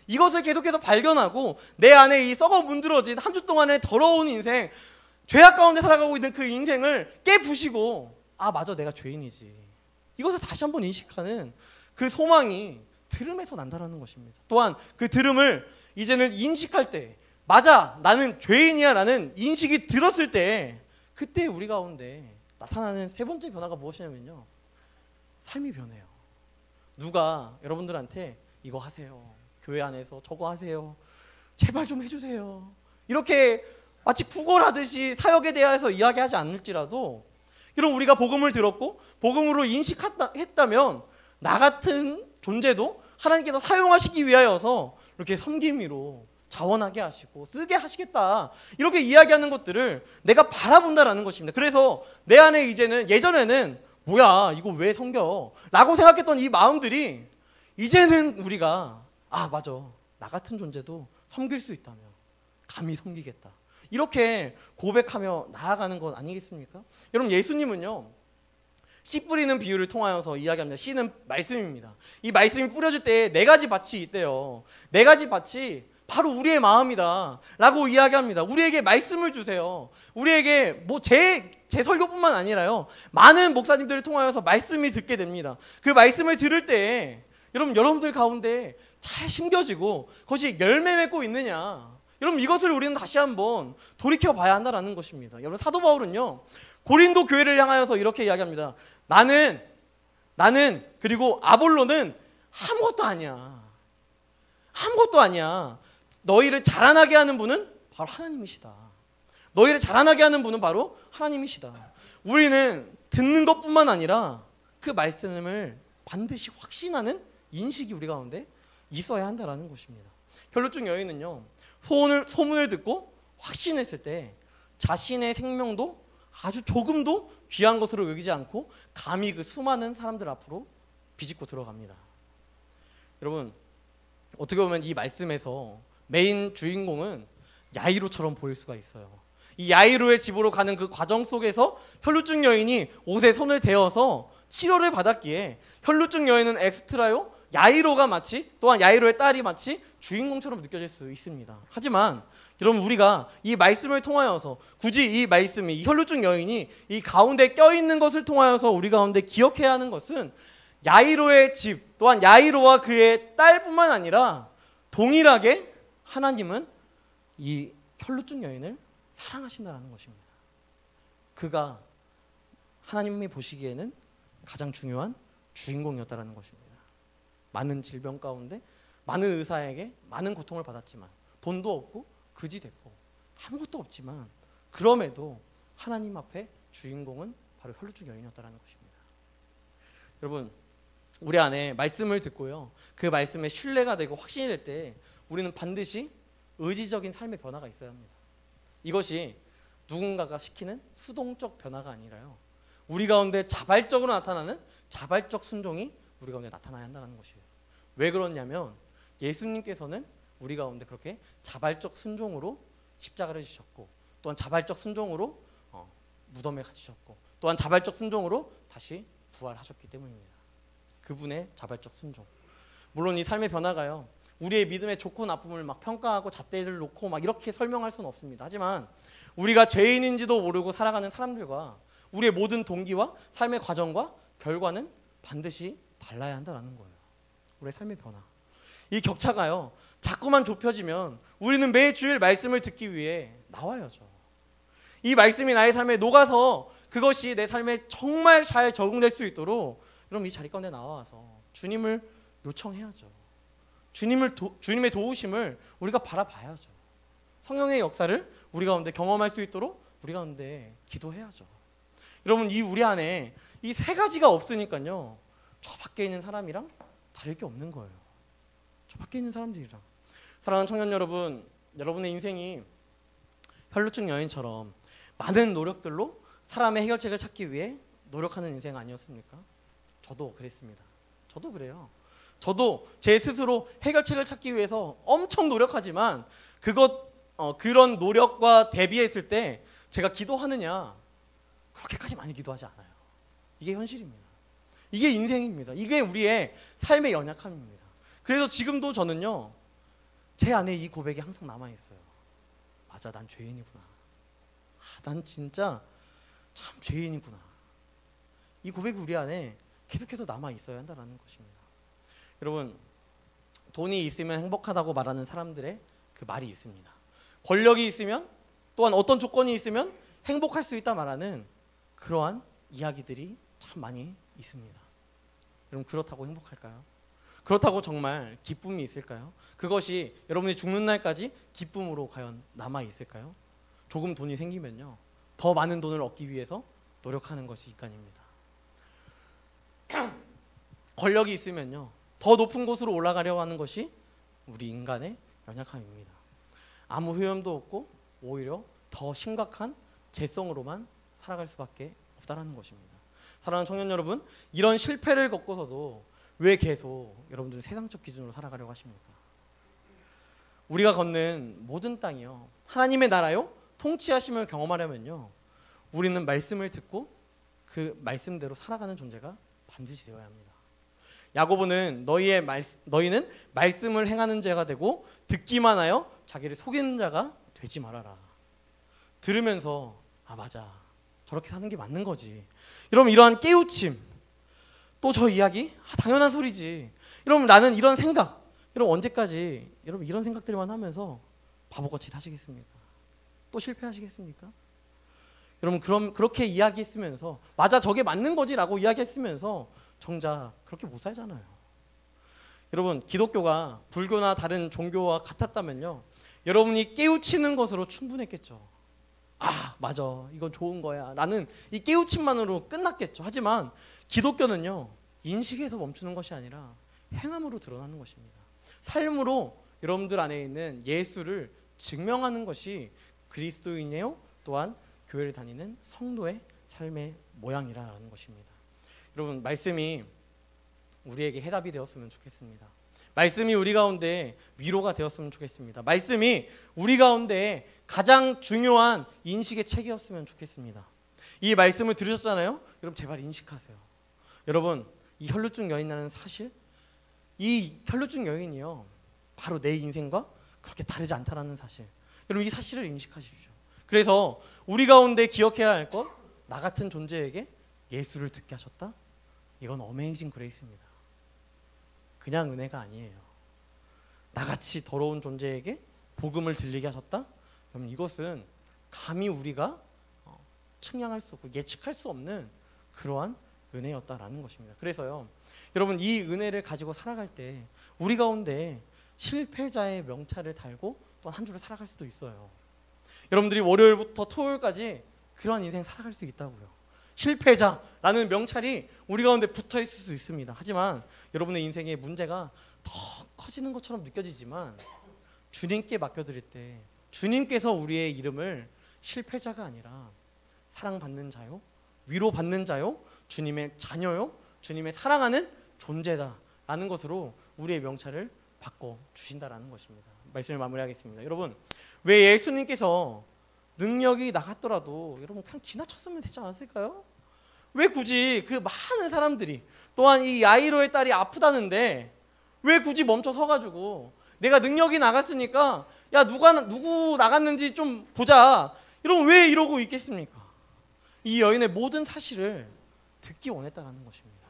이것을 계속해서 발견하고, 내 안에 이 썩어 문드러진 한 주 동안의 더러운 인생, 죄악 가운데 살아가고 있는 그 인생을 깨부시고, 맞아, 내가 죄인이지, 이것을 다시 한번 인식하는 그 소망이 들음에서 난다라는 것입니다. 또한 그 들음을 이제는 인식할 때, 맞아, 나는 죄인이야 라는 인식이 들었을 때, 그때 우리 가운데 나타나는 세 번째 변화가 무엇이냐면요, 삶이 변해요. 누가 여러분들한테 이거 하세요, 교회 안에서 저거 하세요, 제발 좀 해주세요, 이렇게 마치 구걸하듯이 사역에 대해서 이야기하지 않을지라도, 여러분, 우리가 복음을 들었고 복음으로 인식했다면 나 같은 존재도 하나님께서 사용하시기 위하여서 이렇게 섬김으로 자원하게 하시고 쓰게 하시겠다, 이렇게 이야기하는 것들을 내가 바라본다라는 것입니다. 그래서 내 안에 이제는, 예전에는 뭐야 이거 왜 섬겨 라고 생각했던 이 마음들이, 이제는 우리가 맞아, 나 같은 존재도 섬길 수 있다면 감히 섬기겠다, 이렇게 고백하며 나아가는 것 아니겠습니까? 여러분, 예수님은요, 씨 뿌리는 비유를 통하여서 이야기합니다. 씨는 말씀입니다. 이 말씀이 뿌려질 때 4가지 밭이 있대요. 4가지 밭이 바로 우리의 마음이다 라고 이야기합니다. 우리에게 말씀을 주세요. 우리에게 뭐 제 설교뿐만 아니라요, 많은 목사님들을 통하여서 말씀이 듣게 됩니다. 그 말씀을 들을 때 여러분들 가운데 잘 심겨지고 그것이 열매 맺고 있느냐, 여러분 이것을 우리는 다시 한번 돌이켜 봐야 한다는 것입니다. 여러분 사도 바울은요, 고린도 교회를 향하여서 이렇게 이야기합니다. 나는 그리고 아볼로는 아무것도 아니야. 아무것도 아니야. 너희를 자라나게 하는 분은 바로 하나님이시다. 너희를 자라나게 하는 분은 바로 하나님이시다. 우리는 듣는 것뿐만 아니라 그 말씀을 반드시 확신하는 인식이 우리 가운데 있어야 한다는 것입니다. 혈루증 여인은요, 소문을 듣고 확신했을 때 자신의 생명도 아주 조금도 귀한 것으로 여기지 않고 감히 그 수많은 사람들 앞으로 비집고 들어갑니다. 여러분, 어떻게 보면 이 말씀에서 메인 주인공은 야이로처럼 보일 수가 있어요. 이 야이로의 집으로 가는 그 과정 속에서 혈루증 여인이 옷에 손을 대어서 치료를 받았기에 혈루증 여인은 엑스트라요, 야이로가 마치, 또한 야이로의 딸이 마치 주인공처럼 느껴질 수 있습니다. 하지만 여러분, 우리가 이 말씀을 통하여서 굳이 이 말씀이, 이 혈루증 여인이 이 가운데 껴있는 것을 통하여서 우리 가운데 기억해야 하는 것은 야이로의 집, 또한 야이로와 그의 딸뿐만 아니라 동일하게 하나님은 이 혈루증 여인을 사랑하신다는 것입니다. 그가 하나님이 보시기에는 가장 중요한 주인공이었다는 것입니다. 많은 질병 가운데 많은 의사에게 많은 고통을 받았지만, 돈도 없고 그지 됐고 아무것도 없지만, 그럼에도 하나님 앞에 주인공은 바로 혈루증 여인이었다는 것입니다. 여러분, 우리 안에 말씀을 듣고요, 그 말씀에 신뢰가 되고 확신이 될 때 우리는 반드시 의지적인 삶의 변화가 있어야 합니다. 이것이 누군가가 시키는 수동적 변화가 아니라요, 우리 가운데 자발적으로 나타나는 자발적 순종이 우리 가운데 나타나야 한다는 것이에요. 왜 그러냐면 예수님께서는 우리 가운데 그렇게 자발적 순종으로 십자가를 지셨고, 또한 자발적 순종으로 무덤에 갇히셨고, 또한 자발적 순종으로 다시 부활하셨기 때문입니다. 그분의 자발적 순종. 물론 이 삶의 변화가요, 우리의 믿음의 좋고 나쁨을 막 평가하고 잣대를 놓고 막 이렇게 설명할 수는 없습니다. 하지만 우리가 죄인인지도 모르고 살아가는 사람들과 우리의 모든 동기와 삶의 과정과 결과는 반드시 달라야 한다는 거예요. 우리의 삶의 변화. 이 격차가요, 자꾸만 좁혀지면 우리는 매주일 말씀을 듣기 위해 나와야죠. 이 말씀이 나의 삶에 녹아서 그것이 내 삶에 정말 잘 적응될 수 있도록 여러분 이 자리 가운데 나와서 주님을 요청해야죠. 주님의 도우심을 우리가 바라봐야죠. 성령의 역사를 우리 가운데 경험할 수 있도록 우리 가운데 기도해야죠. 여러분, 이 우리 안에 이 세 가지가 없으니까요, 저 밖에 있는 사람이랑 다를 게 없는 거예요. 저 밖에 있는 사람들이랑. 사랑하는 청년 여러분, 여러분의 인생이 혈루증 여인처럼 많은 노력들로 사람의 해결책을 찾기 위해 노력하는 인생 아니었습니까? 저도 그랬습니다. 저도 그래요. 저도 제 스스로 해결책을 찾기 위해서 엄청 노력하지만 그런 노력과 대비했을 때 제가 기도하느냐, 그렇게까지 많이 기도하지 않아요. 이게 현실입니다. 이게 인생입니다. 이게 우리의 삶의 연약함입니다. 그래서 지금도 저는요, 제 안에 이 고백이 항상 남아있어요. 맞아, 난 죄인이구나. 난 진짜 참 죄인이구나. 이 고백이 우리 안에 계속해서 남아있어야 한다는 것입니다. 여러분, 돈이 있으면 행복하다고 말하는 사람들의 그 말이 있습니다. 권력이 있으면, 또한 어떤 조건이 있으면 행복할 수 있다 말하는 그러한 이야기들이 참 많이 있습니다. 여러분, 그렇다고 행복할까요? 그렇다고 정말 기쁨이 있을까요? 그것이 여러분이 죽는 날까지 기쁨으로 과연 남아있을까요? 조금 돈이 생기면요, 더 많은 돈을 얻기 위해서 노력하는 것이 인간입니다. 권력이 있으면요, 더 높은 곳으로 올라가려고 하는 것이 우리 인간의 연약함입니다. 아무 효험도 없고 오히려 더 심각한 재성으로만 살아갈 수밖에 없다는 것입니다. 사랑하는 청년 여러분, 이런 실패를 겪고서도 왜 계속 여러분들은 세상적 기준으로 살아가려고 하십니까? 우리가 걷는 모든 땅이요, 하나님의 나라요, 통치하심을 경험하려면요, 우리는 말씀을 듣고 그 말씀대로 살아가는 존재가 반드시 되어야 합니다. 야고보는 너희는 말씀을 행하는 자가 되고 듣기만 하여 자기를 속이는 자가 되지 말아라. 들으면서 아 맞아, 저렇게 사는 게 맞는 거지. 여러분 이러한 깨우침, 또 저 이야기 당연한 소리지. 여러분 나는 이런 생각, 여러분 언제까지 여러분 이런 생각들만 하면서 바보같이 사시겠습니까? 또 실패하시겠습니까? 여러분 그렇게 이야기했으면서 맞아 저게 맞는 거지라고 이야기했으면서 정작 그렇게 못 살잖아요. 여러분 기독교가 불교나 다른 종교와 같았다면요, 여러분이 깨우치는 것으로 충분했겠죠. 아 맞아 이건 좋은 거야 라는 이 깨우침만으로 끝났겠죠. 하지만 기독교는요, 인식에서 멈추는 것이 아니라 행함으로 드러나는 것입니다. 삶으로 여러분들 안에 있는 예수를 증명하는 것이 그리스도인이요 또한 교회를 다니는 성도의 삶의 모양이라는 것입니다. 여러분 말씀이 우리에게 해답이 되었으면 좋겠습니다. 말씀이 우리 가운데 위로가 되었으면 좋겠습니다. 말씀이 우리 가운데 가장 중요한 인식의 책이었으면 좋겠습니다. 이 말씀을 들으셨잖아요. 여러분 제발 인식하세요. 여러분 이 혈루증 여인이라는 사실, 이 혈루증 여인이요 바로 내 인생과 그렇게 다르지 않다라는 사실, 여러분 이 사실을 인식하십시오. 그래서 우리 가운데 기억해야 할 것, 나 같은 존재에게 예수를 듣게 하셨다. 이건 어메이징 그레이스입니다. 그냥 은혜가 아니에요. 나같이 더러운 존재에게 복음을 들리게 하셨다. 그럼 이것은 감히 우리가 측량할 수 없고 예측할 수 없는 그러한 은혜였다라는 것입니다. 그래서요 여러분 이 은혜를 가지고 살아갈 때 우리 가운데 실패자의 명찰을 달고 또 한 주를 살아갈 수도 있어요. 여러분들이 월요일부터 토요일까지 그런 인생 살아갈 수 있다고요. 실패자라는 명찰이 우리 가운데 붙어 있을 수 있습니다. 하지만 여러분의 인생의 문제가 더 커지는 것처럼 느껴지지만 주님께 맡겨드릴 때 주님께서 우리의 이름을 실패자가 아니라 사랑받는 자요, 위로받는 자요, 주님의 자녀요, 주님의 사랑하는 존재다라는 것으로 우리의 명찰을 바꿔주신다라는 것입니다. 말씀을 마무리하겠습니다. 여러분 왜 예수님께서 능력이 나갔더라도 여러분 그냥 지나쳤으면 되지 않았을까요? 왜 굳이 그 많은 사람들이, 또한 이 야이로의 딸이 아프다는데 왜 굳이 멈춰 서가지고 내가 능력이 나갔으니까 야 누구 나갔는지 좀 보자, 여러분 왜 이러고 있겠습니까? 이 여인의 모든 사실을 듣기 원했다는 것입니다.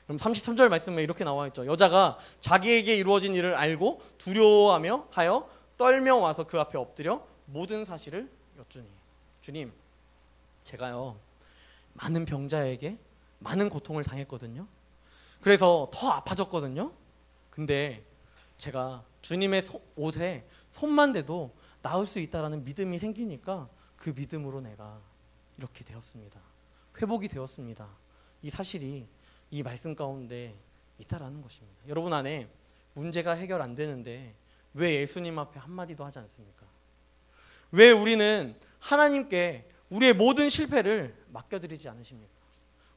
그럼 33절 말씀에 이렇게 나와 있죠. 여자가 자기에게 이루어진 일을 알고 두려워하며 하여 떨며 와서 그 앞에 엎드려 모든 사실을 여쭈니, 주님 제가요 많은 병자에게 많은 고통을 당했거든요. 그래서 더 아파졌거든요. 근데 제가 주님의 옷에 손만 대도 나을 수 있다라는 믿음이 생기니까 그 믿음으로 내가 이렇게 되었습니다. 회복이 되었습니다. 이 사실이 이 말씀 가운데 있다라는 것입니다. 여러분 안에 문제가 해결 안 되는데 왜 예수님 앞에 한마디도 하지 않습니까? 왜 우리는 하나님께 우리의 모든 실패를 맡겨드리지 않으십니까?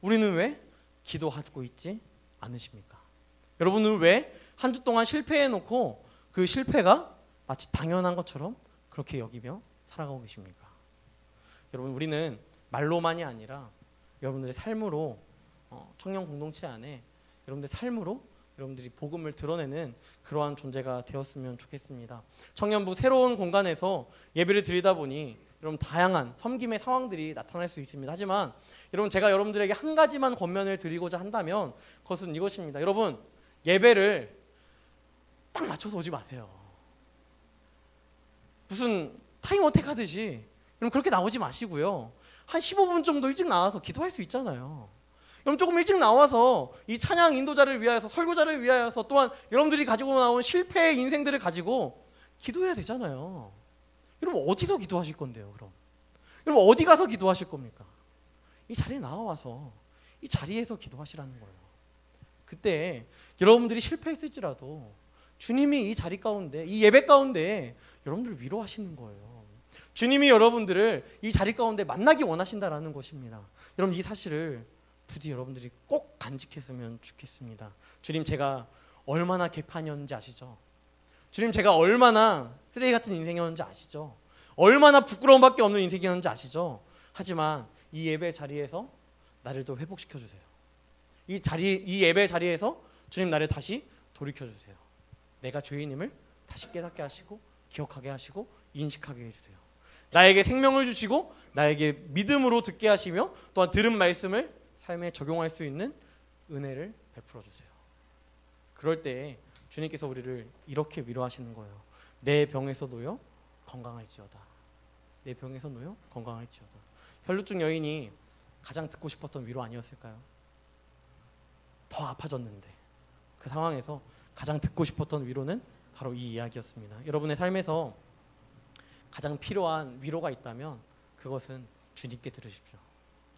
우리는 왜 기도하고 있지 않으십니까? 여러분은 왜 한 주 동안 실패해놓고 그 실패가 마치 당연한 것처럼 그렇게 여기며 살아가고 계십니까? 여러분 우리는 말로만이 아니라 여러분들의 삶으로 청년 공동체 안에 여러분들의 삶으로 여러분들이 복음을 드러내는 그러한 존재가 되었으면 좋겠습니다. 청년부 새로운 공간에서 예배를 드리다 보니 여러분 다양한 섬김의 상황들이 나타날 수 있습니다. 하지만 여러분 제가 여러분들에게 한 가지만 권면을 드리고자 한다면 그것은 이것입니다. 여러분 예배를 딱 맞춰서 오지 마세요. 무슨 타임어택 하듯이 여러분 그렇게 나오지 마시고요. 한 15분 정도 일찍 나와서 기도할 수 있잖아요. 여러분 조금 일찍 나와서 이 찬양 인도자를 위하여서, 설교자를 위하여서, 또한 여러분들이 가지고 나온 실패의 인생들을 가지고 기도해야 되잖아요. 여러분 어디서 기도하실 건데요? 그럼 여러분 어디 가서 기도하실 겁니까? 이 자리에 나와서 이 자리에서 기도하시라는 거예요. 그때 여러분들이 실패했을지라도 주님이 이 자리 가운데, 이 예배 가운데 여러분들을 위로하시는 거예요. 주님이 여러분들을 이 자리 가운데 만나기 원하신다라는 것입니다. 여러분 이 사실을 부디 여러분들이 꼭 간직했으면 좋겠습니다. 주님 제가 얼마나 개판이었는지 아시죠? 주님 제가 얼마나 쓰레기 같은 인생이었는지 아시죠? 얼마나 부끄러움밖에 없는 인생이었는지 아시죠? 하지만 이 예배 자리에서 나를 또 회복시켜 주세요. 이 예배 자리에서 주님 나를 다시 돌이켜주세요. 내가 죄인임을 다시 깨닫게 하시고 기억하게 하시고 인식하게 해주세요. 나에게 생명을 주시고 나에게 믿음으로 듣게 하시며 또한 들은 말씀을 삶에 적용할 수 있는 은혜를 베풀어 주세요. 그럴 때 주님께서 우리를 이렇게 위로하시는 거예요. 내 병에서 놓여 건강할지어다. 내 병에서 놓여 건강할지어다. 혈루증 여인이 가장 듣고 싶었던 위로 아니었을까요? 더 아파졌는데 그 상황에서 가장 듣고 싶었던 위로는 바로 이 이야기였습니다. 여러분의 삶에서 가장 필요한 위로가 있다면 그것은 주님께 들으십시오.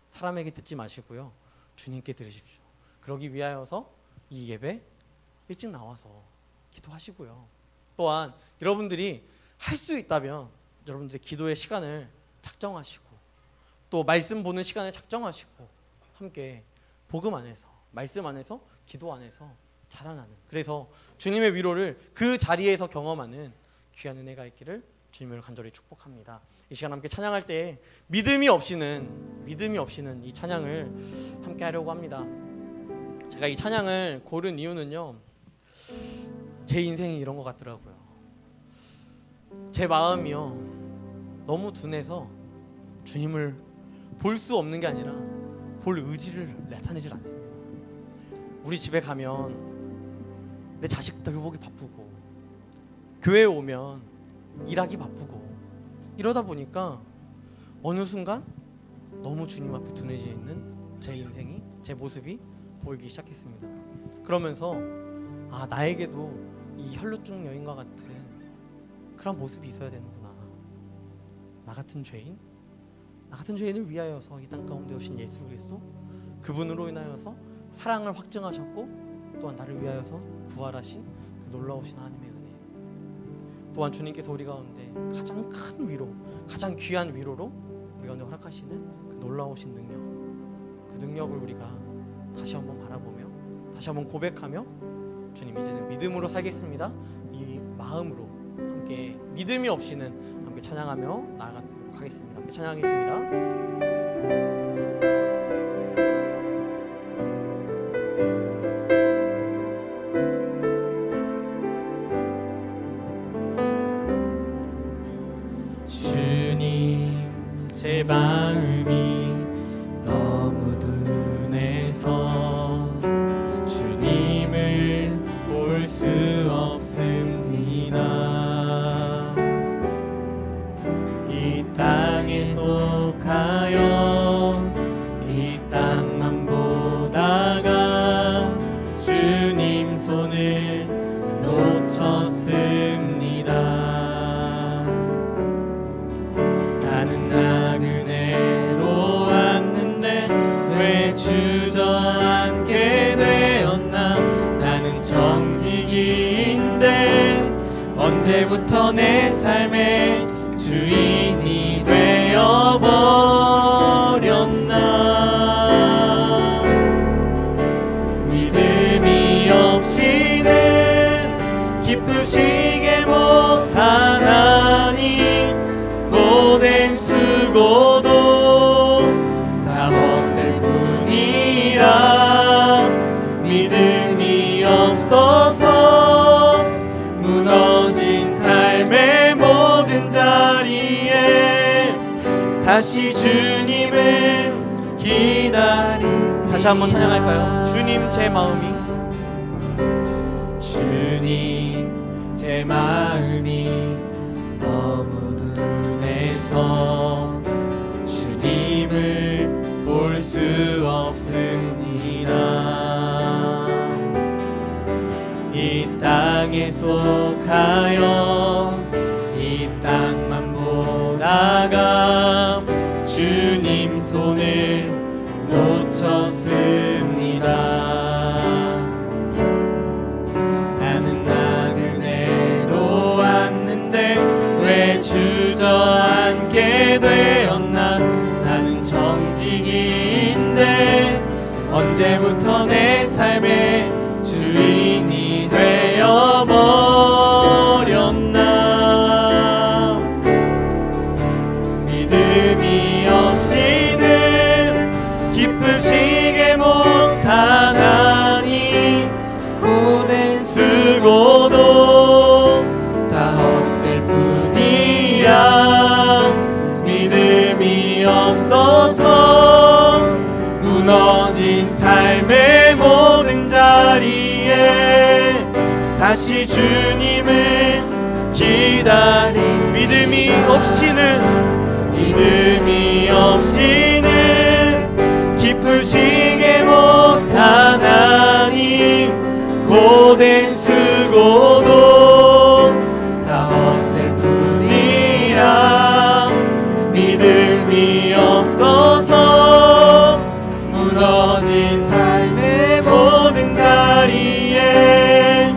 사람에게 듣지 마시고요. 주님께 들으십시오. 그러기 위하여서 이 예배 일찍 나와서 기도하시고요. 또한 여러분들이 할 수 있다면 여러분들의 기도의 시간을 작정하시고 또 말씀 보는 시간을 작정하시고 함께 복음 안에서 말씀 안에서 기도 안에서 자라나는, 그래서 주님의 위로를 그 자리에서 경험하는 귀한 은혜가 있기를 주님을 간절히 축복합니다. 이 시간 함께 찬양할 때 믿음이 없이는 이 찬양을 함께 하려고 합니다. 제가 이 찬양을 고른 이유는요, 제 인생이 이런 것 같더라고요. 제 마음이요 너무 둔해서 주님을 볼 수 없는 게 아니라 볼 의지를 나타내질 않습니다. 우리 집에 가면 내 자식들 보기 바쁘고 교회에 오면 일하기 바쁘고 이러다 보니까 어느 순간 너무 주님 앞에 둔해져 있는 제 인생이, 제 모습이 보이기 시작했습니다. 그러면서 나에게도 이 혈루증 여인과 같은 그런 모습이 있어야 되는구나. 나 같은 죄인을 위하여서 이 땅 가운데 오신 예수 그리스도, 그분으로 인하여서 사랑을 확증하셨고 또한 나를 위하여서 부활하신 그 놀라우신 하나님의 은혜, 또한 주님께서 우리 가운데 가장 큰 위로, 가장 귀한 위로로 우리 가운데 허락하시는 그 놀라우신 능력, 그 능력을 우리가 다시 한번 바라보며 다시 한번 고백하며 주님 이제는 믿음으로 살겠습니다. 이 마음으로 함께 믿음이 없이는 함께 찬양하며 나아가도록 하겠습니다. 함께 찬양하겠습니다. 제 마음이 너무 둔해서 주님을 볼 수 없습니다. 이 땅에 속하여 이 땅만 보다가 주님 손을 놓쳤습니다. 주저앉게 되었나. 나는 정직인데 언제부터 내 삶의 주인이 되어버렸나. 믿음이 없이는 기쁘시게 못하나니 고된 수고도 다 헛될 뿐이라. 믿음이 없어서 무너진 삶의 모든 자리에 다시 주님을 기다리. 다시 한번 찬양할까요? 주님 제 마음이, 주님 제 마음이 너무 둔해서 주님을 볼 수 없습니다. 이 땅에 속하여 이 땅만 보다가 주님 손을 놓쳤습니다. 나는 나그네로 왔는데 왜 주저앉게 되었나. 나는 정직인데 언제부터 내 삶의 주인이 되어버렸나. 믿음이 없이는 기쁘시게 못하나. 다시 주님을 기다림 믿음이 없이는 기쁘시게 못하나니 고된 수고도 다 헛될 뿐이라 믿음이 없어서 무너진 삶의 모든 자리에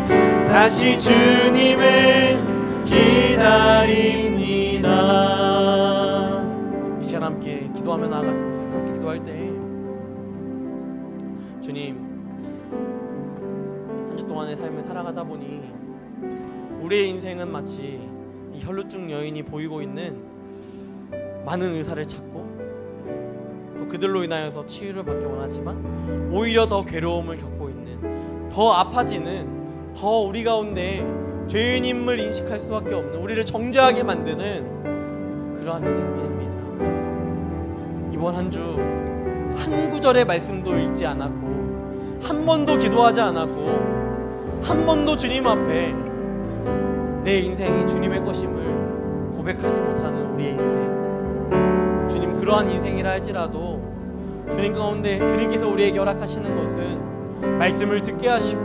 다시 주님을 기다립니다. 이 시간 함께 기도하며 나아갔으면 좋겠습니다. 함께 기도할 때 주님, 한 주 동안의 삶을 살아가다 보니 우리의 인생은 마치 이 혈루증 여인이 보이고 있는 많은 의사를 찾고 또 그들로 인하여서 치유를 받기 원하지만 오히려 더 괴로움을 겪고 있는, 더 아파지는, 더 우리 가운데 죄인임을 인식할 수밖에 없는, 우리를 정죄하게 만드는 그러한 인생들입니다. 이번 한 주 한 구절의 말씀도 읽지 않았고 한 번도 기도하지 않았고 한 번도 주님 앞에 내 인생이 주님의 것임을 고백하지 못하는 우리의 인생, 주님, 그러한 인생이라 할지라도 주님 가운데 주님께서 우리에게 허락하시는 것은 말씀을 듣게 하시고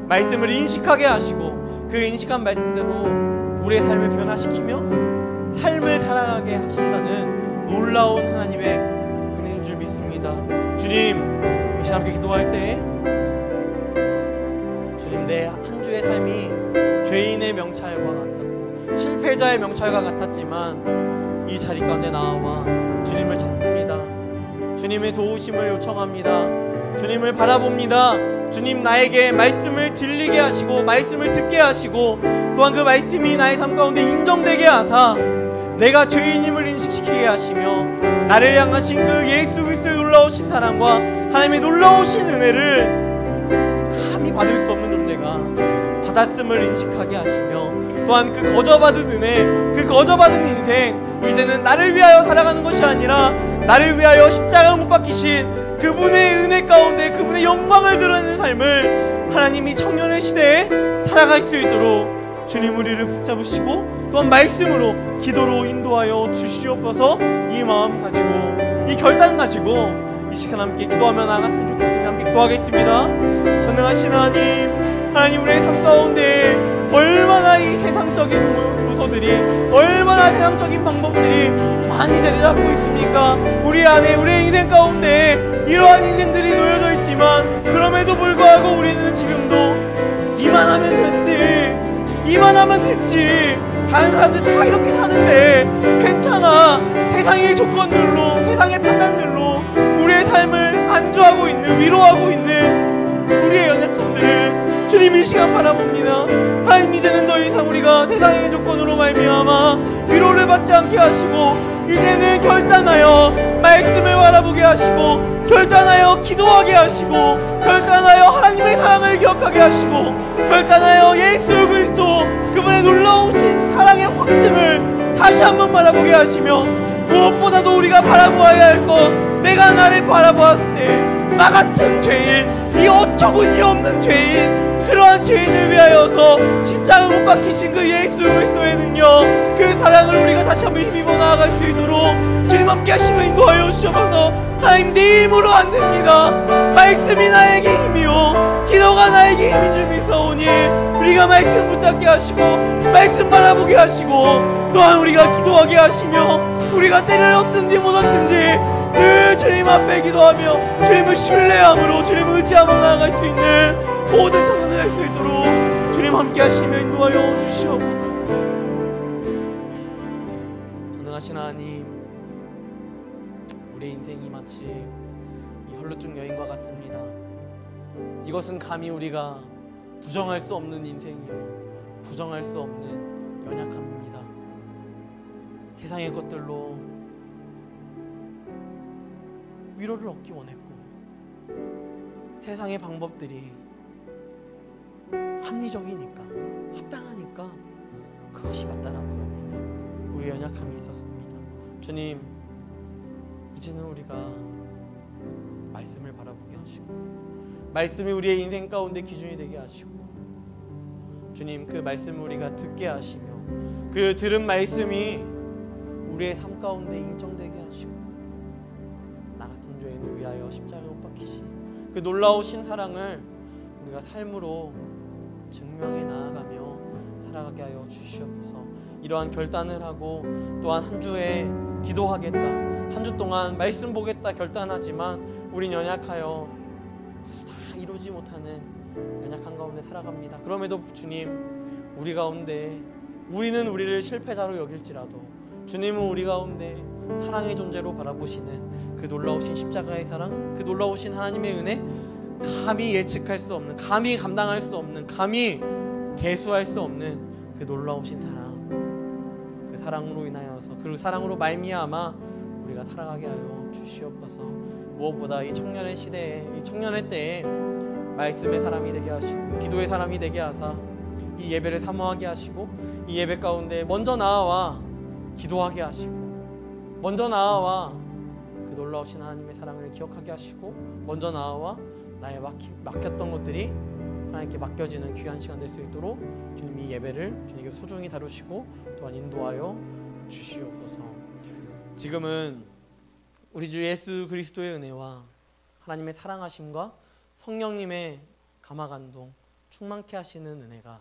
말씀을 인식하게 하시고 그 인식한 말씀대로 우리의 삶을 변화시키며 삶을 살아가게 하신다는 놀라운 하나님의 은혜인 줄 믿습니다. 주님, 이 시간 함께 기도할 때 주님, 내 한 주의 삶이 죄인의 명찰과 같았고 실패자의 명찰과 같았지만 이 자리 가운데 나와 주님을 찾습니다. 주님의 도우심을 요청합니다. 주님을 바라봅니다. 주님, 나에게 말씀을 들리게 하시고 말씀을 듣게 하시고 또한 그 말씀이 나의 삶 가운데 인정되게 하사 내가 죄인임을 인식시키게 하시며 나를 향하신 그 예수 그리스도의 놀라우신 사랑과 하나님의 놀라우신 은혜를 감히 받을 수 없는 존재가 받았음을 인식하게 하시며 또한 그 거저받은 은혜, 그 거저받은 인생, 이제는 나를 위하여 살아가는 것이 아니라 나를 위하여 십자가 못 박히신 그분의 은혜 가운데 그분의 영광을 드러내는 삶을 하나님이 청년의 시대에 살아갈 수 있도록 주님 우리를 붙잡으시고 또한 말씀으로 기도로 인도하여 주시옵소서. 이 마음 가지고 이 결단 가지고 이 시간 함께 기도하며 나아갔으면 좋겠습니다. 함께 기도하겠습니다. 전능하신 하나님, 우리의 삶 가운데 얼마나 이 세상적인 요소들이, 얼마나 세상적인 방법들이 많이 자리 잡고 있습니까? 우리 안에, 우리의 인생 가운데 이러한 인생들이 놓여져 있지만 그럼에도 불구하고 우리는 지금도 이만하면 됐지, 다른 사람들 다 이렇게 사는데 괜찮아, 세상의 조건들로, 세상의 판단들로 우리의 삶을 안주하고 있는, 위로하고 있는 우리의 연약함들을 주님 이 시간 바라봅니다. 하나님, 이제는 더 이상 우리가 세상의 조건으로 말미암아 위로를 받지 않게 하시고 이제는 결단하여 말씀을 바라보게 하시고 결단하여 기도하게 하시고 결단하여 하나님의 사랑을 기억하게 하시고 결단하여 예수 그리스도 그분의 놀라우신 사랑의 확증을 다시 한번 바라보게 하시며 무엇보다도 우리가 바라보아야 할 것, 내가 나를 바라보았을 때 나 같은 죄인, 이 어처구니 없는 죄인, 그러한 죄인을 위하여서 십자가 못 박히신 그 예수 그리스도의 능력, 그 사랑을 우리가 다시 한번 힘입어 나아갈 수 있도록 주님 함께 하시며 인도하여 주셔서 하나님, 네 힘으로 안 됩니다. 말씀이 나에게 힘이요 기도가 나에게 힘인 줄 믿사오니 우리가 말씀 붙잡게 하시고 말씀 바라보게 하시고 또한 우리가 기도하게 하시며 우리가 때를 얻든지 못 얻든지 늘 주님 앞에 기도하며 주님을 신뢰함으로 주님을 의지하며 나아갈 수 있는 모든 청년들 할 수 있도록 주님 함께 하시며 인도하여 주시옵소서. 전능하신 하나님, 우리의 인생이 마치 이 혈루증 여인과 같습니다. 이것은 감히 우리가 부정할 수 없는 인생이에요. 부정할 수 없는 연약함입니다. 세상의 것들로 위로를 얻기 원했고 세상의 방법들이 합리적이니까 합당하니까 그것이 맞다라고 여기는 우리의 연약함이 있었습니다. 주님, 이제는 우리가 말씀을 바라보게 하시고 말씀이 우리의 인생 가운데 기준이 되게 하시고 주님 그 말씀을 우리가 듣게 하시며 그 들은 말씀이 우리의 삶 가운데 인정되게 하시고 나 같은 죄인을 위하여 십자가에 못 박히신 그 놀라우신 사랑을 우리가 삶으로 증명해 나아가며 살아가게 하여 주시옵소서. 이러한 결단을 하고 또한 한 주에 기도하겠다, 한 주 동안 말씀 보겠다 결단하지만 우린 연약하여 다 이루지 못하는 연약한 가운데 살아갑니다. 그럼에도 주님 우리 가운데 우리는 우리를 실패자로 여길지라도 주님은 우리 가운데 사랑의 존재로 바라보시는 그 놀라우신 십자가의 사랑, 그 놀라우신 하나님의 은혜, 감히 예측할 수 없는, 감히 감당할 수 없는, 감히 계수할 수 없는 그 놀라우신 사랑, 그 사랑으로 인하여서 그 사랑으로 말미암아 우리가 살아가게 하여 주시옵소서. 무엇보다 이 청년의 시대에, 이 청년의 때에 말씀의 사람이 되게 하시고 기도의 사람이 되게 하사 이 예배를 사모하게 하시고 이 예배 가운데 먼저 나아와 기도하게 하시고 먼저 나아와 그 놀라우신 하나님의 사랑을 기억하게 하시고 먼저 나아와 나의 맡겼던 것들이 하나님께 맡겨지는 귀한 시간 될 수 있도록 주님 이 예배를 주님께 소중히 다루시고 또한 인도하여 주시옵소서. 지금은 우리 주 예수 그리스도의 은혜와 하나님의 사랑하심과 성령님의 감화감동 충만케 하시는 은혜가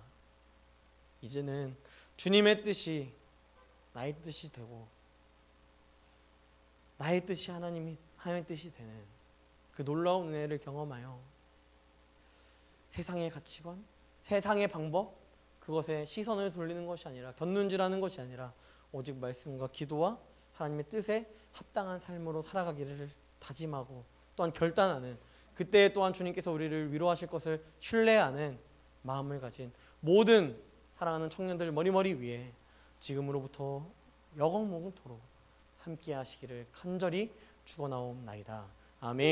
이제는 주님의 뜻이 나의 뜻이 되고 나의 뜻이 하나님의 뜻이 되는 그 놀라운 은혜를 경험하여 세상의 가치관, 세상의 방법, 그것에 시선을 돌리는 것이 아니라 곁눈질하는 것이 아니라 오직 말씀과 기도와 하나님의 뜻에 합당한 삶으로 살아가기를 다짐하고 또한 결단하는, 그때 또한 주님께서 우리를 위로하실 것을 신뢰하는 마음을 가진 모든 사랑하는 청년들 머리머리 위에 지금으로부터 영원토록 함께 하시기를 간절히 축원하옵나이다. 아멘.